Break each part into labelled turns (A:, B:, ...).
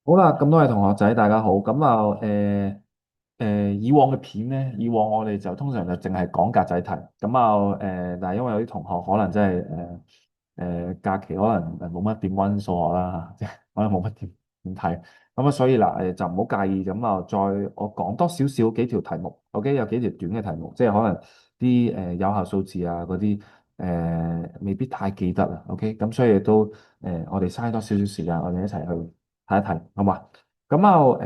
A: 好啦，咁多位同學仔，大家好。咁啊，以往嘅片咧，以往我哋就通常就淨係講格仔題。咁啊，但係因為有啲同學可能真係假期可能冇乜點温數學啦，即係可能冇乜點睇。咁啊，所以嗱就唔好介意。咁啊，我講多少少幾條題目，OK，有幾條短嘅題目，即係可能啲有效數字啊嗰啲未必太記得啊。OK，咁所以都我哋嘥多少少時間，我哋一齊去睇一睇，好嘛？咁啊，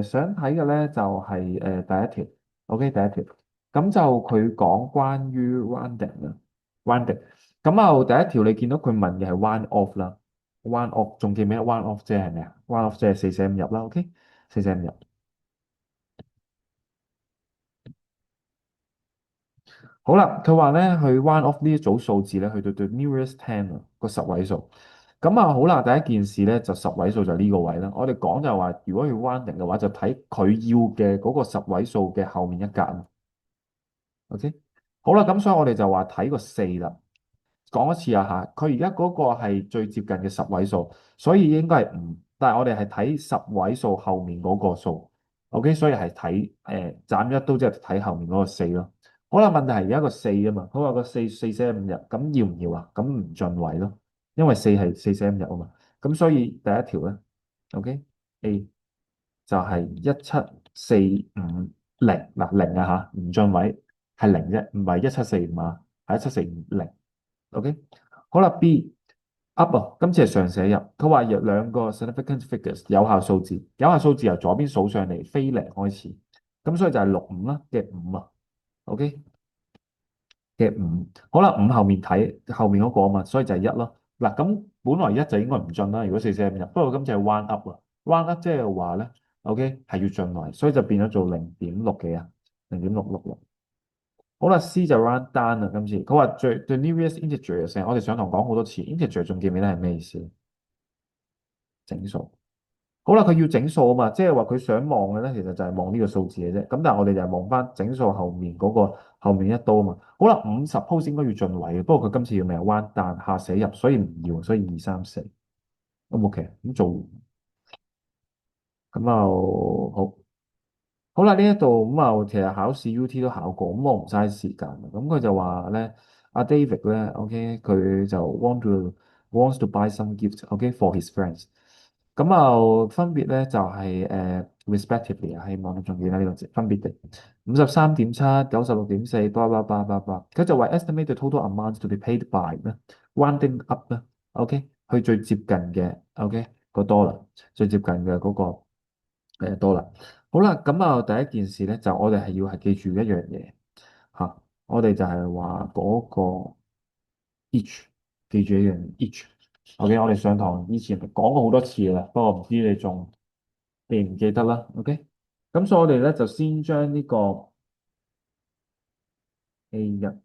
A: 想睇嘅咧就係、第一條，OK，第一條，咁就佢講關於 rounding 啊，rounding，咁啊第一條你見到佢問嘅係 one off 啦，one off 仲記唔記得 one off 即係咩啊？one off 即係四捨五入啦，OK，四捨五入。好啦，佢話咧去 one off 呢一組數字咧，去到 the nearest ten 啊個十位數。咁啊好啦，第一件事咧就十位數就呢個位啦。我哋講就話，如果要 rounding 嘅話，就睇佢要嘅嗰個十位數嘅後面一格。OK，好啦，咁所以我哋就話睇個四啦。講一次啊吓，佢而家嗰個係最接近嘅十位數，所以應該係五。但係我哋係睇十位數後面嗰個數，OK，所以係睇斬一刀即係睇後面嗰個四咯。好啦，問題係而家個四啊嘛，佢話個四捨五入，咁要唔要啊？咁唔進位咯，因為四係四捨五入啊嘛。咁所以第一條咧，OK，A 就係1745嗱零啊吓，唔進位係零啫，唔係1745啊，係1740。OK，好啦，B up 啊，今次係上寫入，佢話有兩個 significant figures 有效數字，有效數字由左邊數上嚟，非零開始，咁所以就係六五啦嘅五啊，OK 嘅五，好啦，五後面睇後面嗰個啊嘛，所以就係一咯。嗱，咁本來一就應該唔進啦，如果四捨五入，不過今次係 one up 啊，one up 即係話咧，OK 係要進位，所以就變咗做0.6幾啊，0.666。好啦，C 就 round down 啦，今次佢話最 nearest integer 嘅聲，我哋上堂講好多次，integer 仲記唔記得係咩意思？整數。好啦，佢要整數啊嘛，即係話佢想望嘅咧，其實就係望呢個數字嘅啫。咁但係我哋就係望翻整數後面嗰個後面一刀啊嘛。好啦，50 suppose 應該要進位嘅，不過佢今次要咩 round down 下寫入，所以唔要，所以二三四。咁 OK，咁做完咁就好。好啦，呢一度咁啊，其實考試 UT 都考過，咁我唔嘥時間啦。咁佢就話咧，阿 David 咧，OK，佢就 wants to buy some gifts，OK for his friends。咁啊，分別咧就係respectively 啊，希望你仲記得呢個字，分別的53.7、96.4，blah blah blah blah blah。佢就話 estimate the total amount to be paid by 咧，rounding up 咧，OK，去最接近嘅，OK 個 dollar，最接近嘅嗰個dollar。好啦，咁啊，第一件事咧，就我哋係要係記住一樣嘢嚇，我哋就係話嗰個 each，記住一樣 each。OK，我哋上堂以前講過好多次啦，不過唔知你仲記唔記得啦？OK，咁所以我哋咧就先將呢個 A1，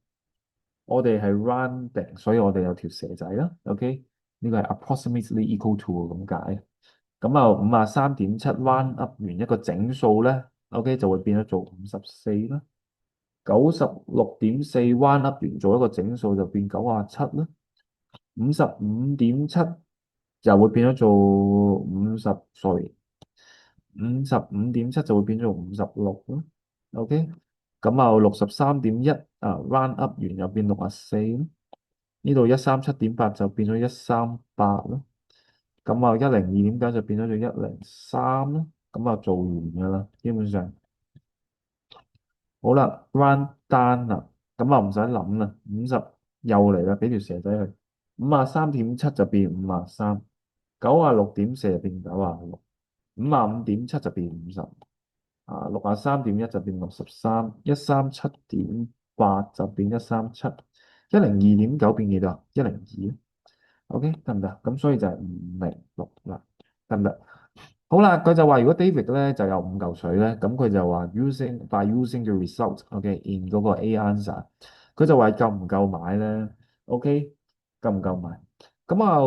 A: 我哋係 rounding，所以我哋有條蛇仔啦。OK，呢個係 approximately equal to 咁解。咁啊，53.7 round up 完一個整數咧，OK 就會變咗做54啦。96.4彎噏完做一個整數就變97啦，55.7就會變咗做sorry，55.7就會變咗做56啦。OK，咁啊63.1round up 完又變64啦，呢度137.8就變咗138啦，咁啊102.9就變咗做103啦，咁啊做完噶啦，基本上。好啦，round down 啦，咁啊唔使諗啦，50又嚟啦，俾條蛇仔去，53.7就變53，96.4就變96，55.7就變50，63.1就變63，137.8就變137，102.9變幾多啊？102。OK，得唔得？咁所以就係506啦，得唔得？好啦，佢就話如果 David 咧就有5嚿水咧，咁佢就話 using the result，OK in 嗰個 A answer，佢就話夠唔夠買咧？OK，夠唔夠買？咁啊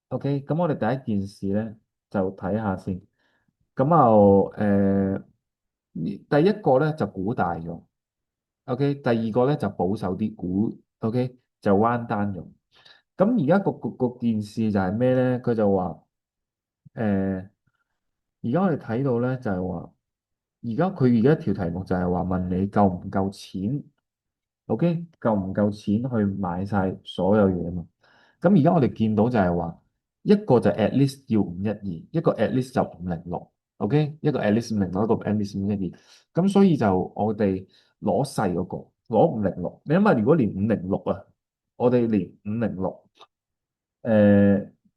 A: OK，咁我哋第一件事咧就睇下先。咁啊第一個咧就估大咗，OK，第二個咧就保守啲估，OK 就彎單用。咁而家個件事就係咩咧？佢就話。誒，而家我哋睇到咧就係話，佢而家條題目就係話問你夠唔夠錢，OK，夠唔夠錢去買晒所有嘢啊嘛？咁而家我哋見到就係話，一個就 at least 要512，一個 at least 就506，OK，一個 at least 506，一個 at least 512。咁所以就我哋攞細嗰個，攞五零六。你諗下，如果連五零六啊，我哋連五零六。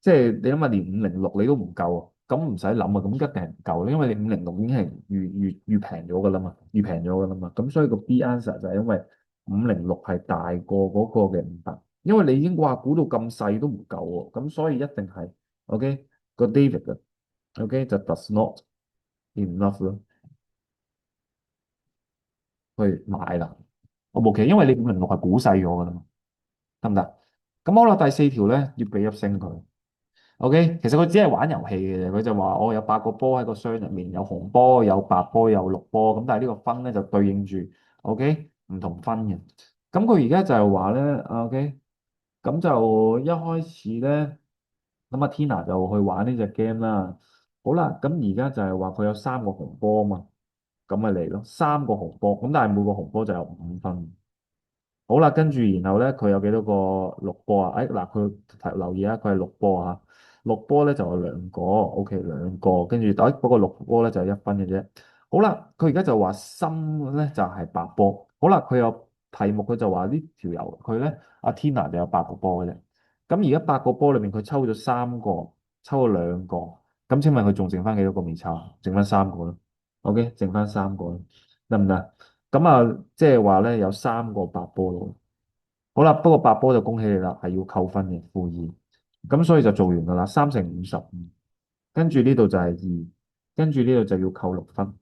A: 即係你諗下，連506你都唔夠啊，咁唔使諗啊，咁一定係唔夠，因為你506已經係預平咗噶啦嘛，預平咗噶啦嘛，咁所以個 B answer 就係因為506係大過嗰個嘅500，因為你已經話估到咁細都唔夠喎，咁所以一定係 OK 個 David 嘅 OK 就 does not enough 咯，去買啦，我冇企，因為你五零六係估細咗噶啦嘛，得唔得？咁好啦，第四條咧要俾一星佢。OK，其實佢只係玩遊戲嘅啫，佢就話我有8個波喺個箱入面，有紅波、有白波、有綠波，咁但係呢個分咧就對應住 OK 唔同分嘅。咁佢而家就係話咧，OK，咁就一開始咧，咁阿 Tina 就去玩呢隻 game 啦。好啦，咁而家就係話佢有3個紅波啊嘛，咁咪嚟咯，3個紅波，咁但係每個紅波就有5分。好啦，跟住然後咧，佢有幾多個綠波啊？嗱，佢留意啊，佢係綠波啊，綠波咧就有兩個，OK，兩個，跟住嗰個綠波咧就係1分嘅啫。好啦，佢而家就話深咧就係白波。好啦，佢有題目，佢就話呢條友佢咧，阿 Tina 就有8個波嘅啫。咁而家8個波裏面，佢抽咗3個，抽咗兩個。咁請問佢仲剩翻幾多個未抽？剩翻3個咯。OK，剩翻3個咯，得唔得？咁啊，即係話咧有3個白波咯。好啦，不過白波就恭喜你啦，係要扣分嘅負2。咁所以就做完噶啦，3乘5，15，跟住呢度就係2，跟住呢度就要扣6分。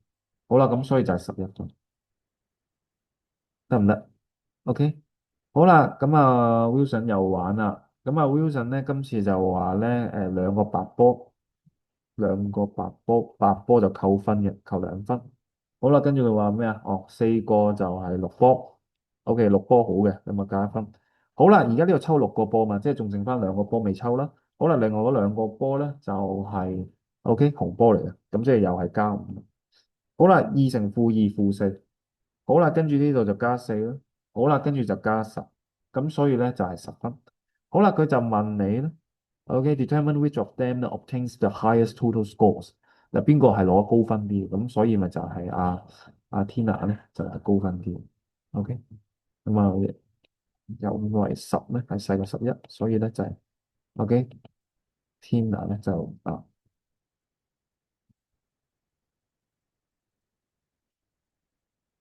A: 好啦，咁所以就係11分，得唔得？OK，好啦，咁啊 Wilson 又玩啦。咁啊 Wilson 咧今次就話咧，兩個白波。兩個白波，白波就扣分嘅，扣2分。好啦，跟住佢話咩啊？哦，4個就係綠波，OK，綠波好嘅，咁啊加1分。好啦，而家呢度抽6個波嘛，即係仲剩翻2個波未抽啦。好啦，另外嗰2個波咧就係 OK 紅波嚟嘅，咁即係又係加5。好啦，2乘負2，負4。好啦，跟住呢度就加4啦。好啦，跟住就加10，咁所以咧就係10分。好啦，佢就問你咧，OK，determine which of them obtains the highest total scores。嗱，邊個係攞高分啲？咁所以咪就係阿 Tina 咧就係高分啲。OK，咁啊有為10咧係細過11，所以咧就係 OK，Tina 咧就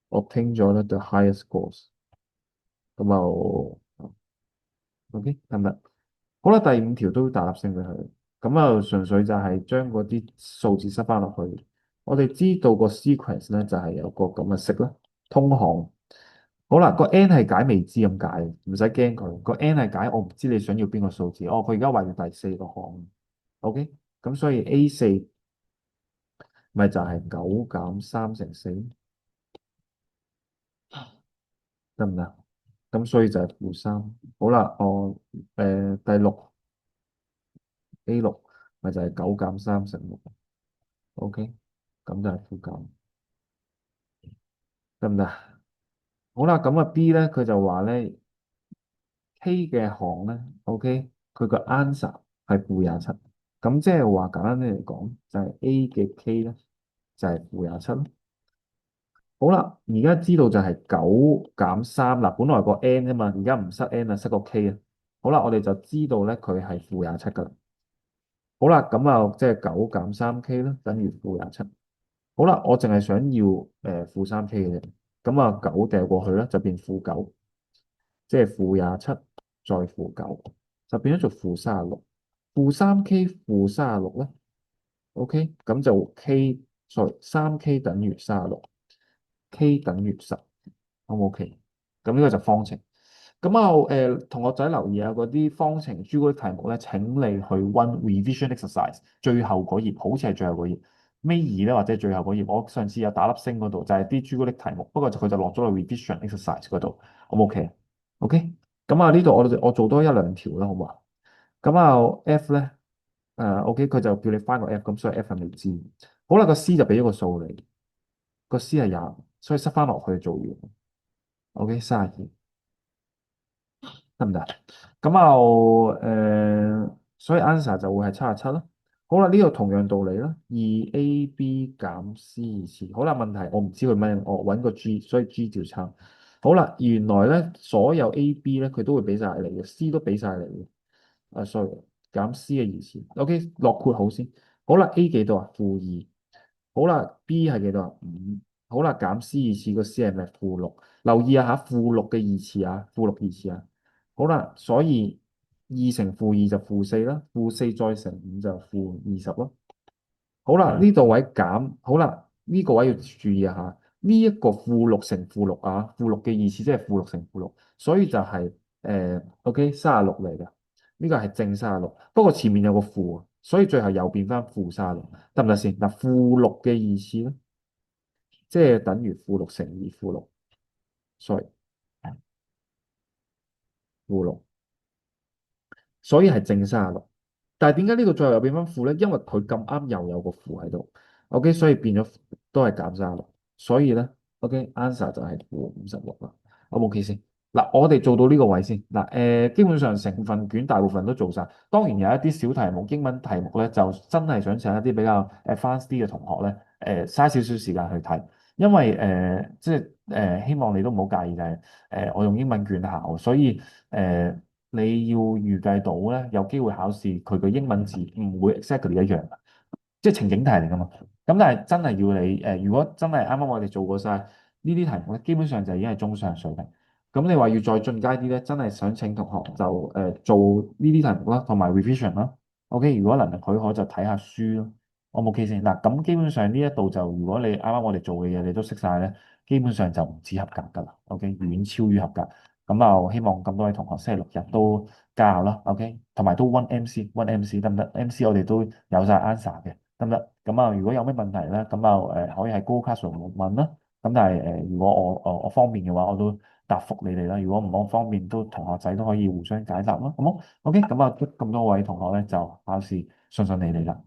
A: obtain 咗咧 the highest scores。咁就 OK，係咪？好啦，第5條都大粒星俾佢，咁啊純粹就係將嗰啲數字塞翻落去。我哋知道個 sequence 咧就係有個咁嘅式啦，通項。好啦，個 n 係解未知咁解，唔使驚佢。個 n 係解我唔知你想要邊個數字。哦，佢而家話要第4個項，OK，咁所以 A4咪就係9減3乘4，得唔得？咁所以就係負3。好啦，第6 A6咪就係9減3乘6。OK，咁就係負9，得唔得？好啦，咁啊 B 咧，佢就話咧 K 嘅項咧，OK，佢個 answer 係負27，咁即係話簡單啲嚟講，就係 A 嘅 K 咧就係負27咯。好啦，而家知道就係9減3嗱，本來個 n 啫嘛，而家唔塞 n 啊，塞個 K 啊。好啦，我哋就知道咧佢係負27噶啦。好啦，咁啊即係9減3K 啦，等於負27。好啦，我淨係想要負3K 嘅啫，咁啊9掉過去咧就變負9，即係負27再負9，就變咗做負36。負3K 負36咧，OK，咁就 K，sorry，3K 等於36，K 等於10，好唔 OK？咁呢個就方程。咁啊同學仔留意下嗰啲方程朱古力題目咧，請你去溫 revision exercise 最後嗰頁，好似係最後嗰頁。尾二咧或者最後嗰頁，我上次有打粒星嗰度，就係啲朱古力題目，不過佢就落咗去 revision exercise 嗰度，好唔 OK？OK，咁啊呢度我做多1、2條啦，好唔好啊？咁啊 F 咧 OK，佢就叫你翻個 F，咁所以 F 係未知。好啦，個 C 就俾咗個數你，個 C 係廿，所以塞翻落去做完。OK，32得唔得？咁就所以 answer 就會係77咯。好啦，呢度同樣道理啦，2AB 減 C 次。好啦，問題我唔知佢咩，我揾個 G，所以 G 照抄。好啦，原來咧所有 AB 咧佢都會俾晒你嘅，C 都俾晒你嘅。sorry，減 C 嘅二次。OK，落括好先。好啦，A 幾多啊？-2。好啦，B 係幾多啊？5。好啦，減 C 二次個 C 係咪-6？留意下-6嘅二次啊，-6二次啊。好啦，所以2乘-2就-4啦，-4再乘5就-20咯。好啦，呢度位減，好啦，呢個位要注意下，呢一個-6乘-6啊，-6嘅二次即係-6乘-6，所以就係OK 36嚟嘅，呢個係正36，不過前面有個負，所以最後又變翻-36，得唔得先？嗱，-6嘅二次咧，即係等於-6乘以-6，sorry，-6。所以係正36。但係點解呢度最後又變翻負咧？因為佢咁啱又有個負喺度，OK，所以變咗都係減36。所以咧，OK，answer 就係-56啦。我冇 OK 先。嗱，我哋做到呢個位先。嗱，基本上成份卷大部分都做晒。當然有一啲小題目，英文題目咧就真係想請一啲比較 advanced 啲嘅同學咧，嘥少少時間去睇，因為即係希望你都唔好介意就係我用英文卷考，所以你要預計到咧，有機會考試佢嘅英文字唔會 exactly 一樣，即係情景題嚟㗎嘛。咁但係真係要你如果真係啱啱我哋做過晒呢啲題目咧，基本上就已經係中上水平。咁你話要再進階啲咧，真係想請同學就做呢啲題目啦，同埋 revision 啦。OK，如果能力許可就睇下書咯。我冇 OK 先嗱，咁基本上呢一度就如果你啱啱我哋做嘅嘢你都識晒咧，基本上就唔止合格㗎啦。OK，遠超於合格。咁啊，希望咁多位同學星期六日都加油啦，OK，同埋都温 MC，温 MC 得唔得？MC 我哋都有晒 answer 嘅，得唔得？咁啊，如果有咩問題咧，咁啊可以喺 Google Classroom 問啦。咁但係如果我方便嘅話，我都答覆你哋啦。如果唔我方便，都同學仔都可以互相解答啦，好冇？OK，咁啊，祝咁多位同學咧就考試順順利利啦。